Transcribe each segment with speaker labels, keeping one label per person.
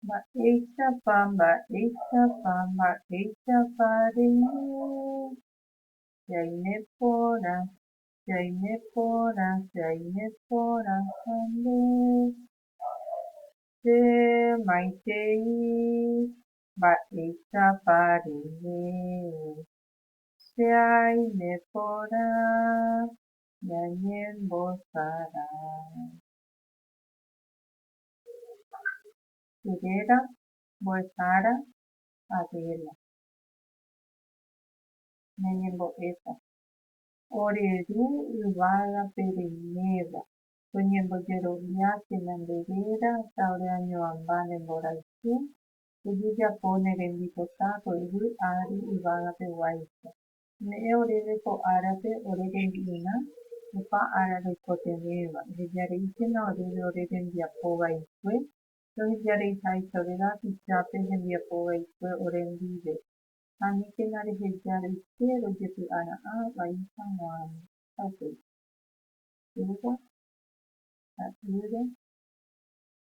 Speaker 1: Mba'éichapa reime, chaine porã, chaine porã, chaine porã hande, che maitei mba'éichapa reime, cheaine porã ñañembosarã. Cheréra mbo'ehára avéla ñañembo'éta. Oreru yvágape reiméva, toñembojerovia tenondevéra ta ore añovamba ne mborayhu, ejejapo ne rembipota ho'yvy ary yvágapeguáicha. Ne'ẽ oréve ko árape ore rembi'yrã opa ára roikotevéva, ehejareíkena oréve ore rembiapo vaikue, rohejareihaicha ore rapichápe hembiapo vaikue ore ndive. Aníkena reheja roike rojepy'ara'ã vai hag̃uáme upéi. Yva, sa'ýre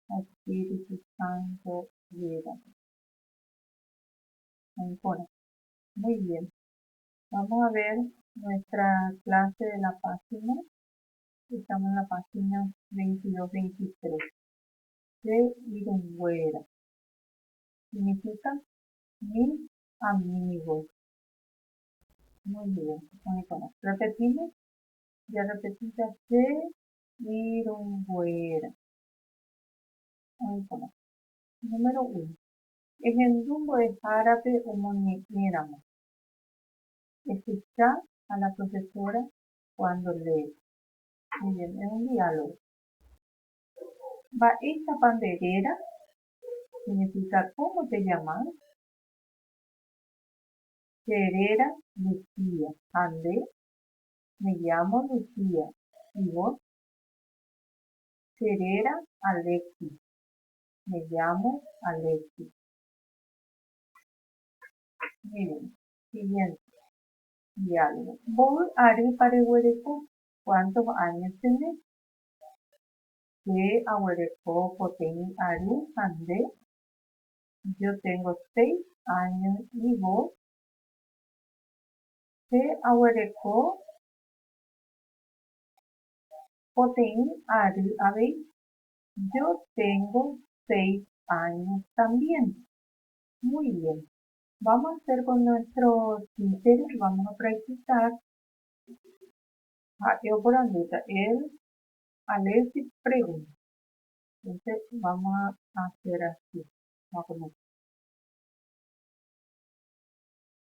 Speaker 1: ha Espíritu Santo véramo. Muy porã. Muy bien. Vamos a ver nuestra clase de la página. Estamos en la página 22-23. De Irunguera. Significa mis amigos. Muy bien. Muy porã. Repetimos. Ya repetita. De Irunguera. Muy porã. Número 1. Ehendu mbo'ehárape omoñe'ẽramo. Escuchar a la profesora cuando lee. Muy bien, es un diálogo. Mba'éichapa nderéra significa ¿cómo te llamas? Cheréra Lucía. Ande, me llamo Lucía. ¿Y vos? Cheréra Alexis. Me llamo Alexis. Muy bien. Siguiente diálogo. Vos ary pareguereko. ¿Cuántos años tenés? Que aguereko poteĩ ary ande. Yo tengo 6 años. ¿Y vos? Que aguereko poteĩ ary avei. Yo tengo 6 años también. Muy bien. Vamos a hacer con nuestros títeres, vamos a practicar. Yo por andita, él, Alexis pregunta. Entonces vamos a hacer así. Vamos a poner.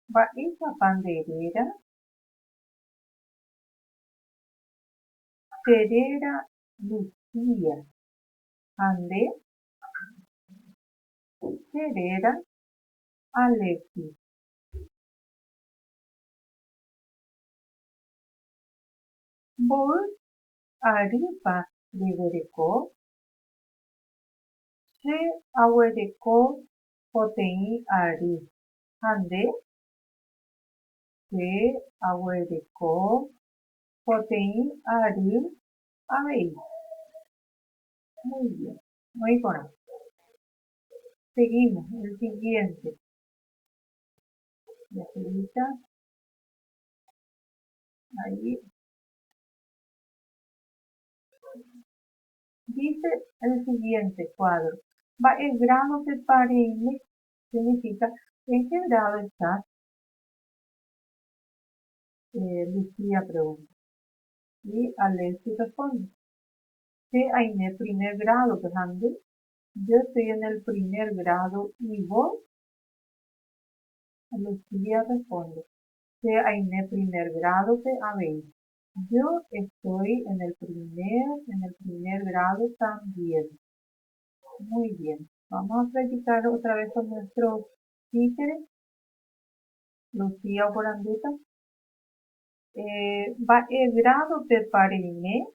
Speaker 1: Mba'éichapa nderéra. Cheréra Lucía. Ande. Cheréra Alexis. Vos arýpa reguereko. Che aguereko poteĩ ary. Ande. Che aguereko poteĩ ary avei. Muy bien. Muy porã. Seguimos. El siguiente. Necesita. Ahí. Dice el siguiente cuadro. Mba'égrado pepareime significa ¿en qué grado estás? Lucía pregunta. Y Alexis responde. Que aine primer grado, pues ande. Yo estoy en el primer grado. ¿Y vos? Lucía responde. Que aine primer grado, pues habéis. Yo estoy en el primer grado también. Muy bien. Vamos a practicar otra vez con nuestros títeres. Lucía o Porandita. Mba'égrado pepareime.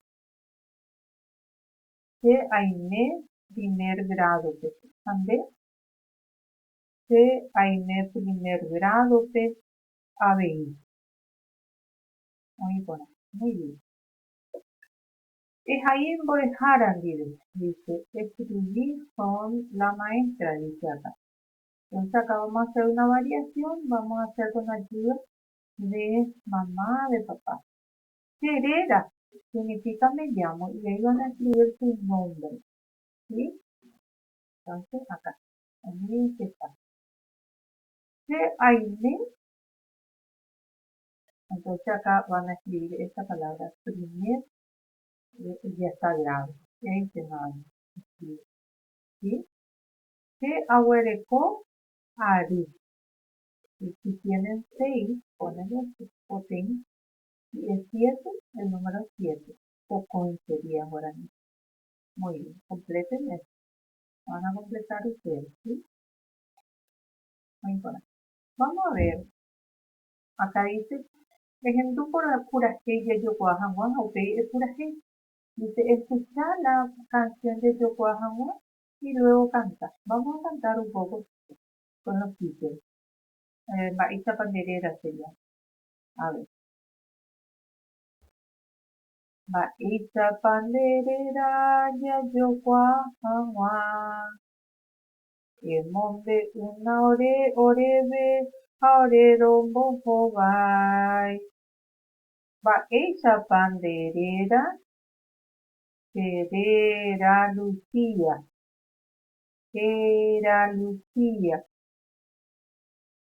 Speaker 1: Que aine primer grado, pues ande. Que aine primer grado, pues habéis. Muy bueno. Muy bien. Es ahí en Borejaran, dice, escribí con la maestra, dice acá. Entonces acá vamos a hacer una variación, vamos a hacer con ayuda de mamá, de papá. Terera significa me llamo y ahí van a escribir su nombre, ¿sí? Entonces acá, ahí está. De Aine, entonces acá van a escribir esta palabra, primer, ya está grave, este no hay que escribir, ¿sí? De Ahuereco, Ari. Y si tienen 6, ponen este, o ten, y es 7, el número 7, o con sería guaraní. Muy bien, completen esto. Van a completar ustedes, ¿sí? Muy importante. Vamos a ver, acá dice, ejemplo por Purajé y Yokohama, ok, es Purajé. Dice, escuchar la canción de Yokohama y luego canta. Vamos a cantar un poco con los títulos. Esta panderera sería. A ver. Esta panderera ya Yokohama. Emonde una orebe, aorero mojo bai. Esa panderera, serera Lucía. Era Lucía.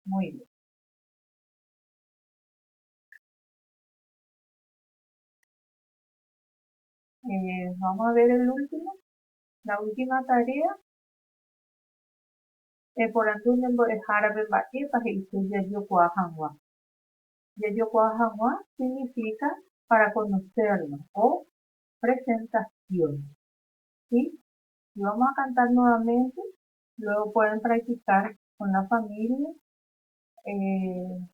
Speaker 1: Muy bien. Vamos a ver el último. La última tarea. Por Antonio Jarabe Bae dice Yayokuahangwa. Yayokuahangwa significa para conocernos o presentación. ¿Sí? Y vamos a cantar nuevamente. Luego pueden practicar con la familia.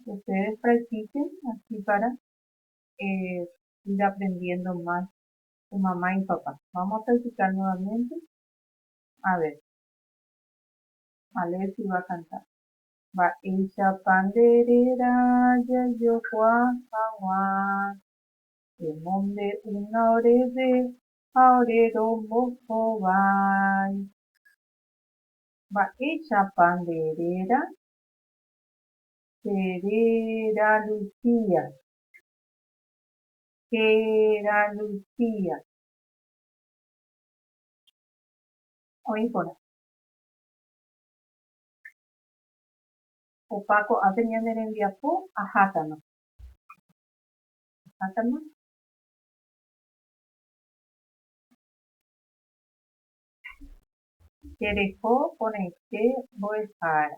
Speaker 1: Ustedes practiquen así para ir aprendiendo más su mamá y papá. Vamos a practicar nuevamente. A ver, si va a cantar. Va isha panderera ya yo hawa. Emonde una orebe, aorero mojo bai. Va isha panderera, serera Lucía. Era Lucía. Oí por Opaco atenía Nerendiapo a Hátano. Hátano. Que dejó con este Boesara.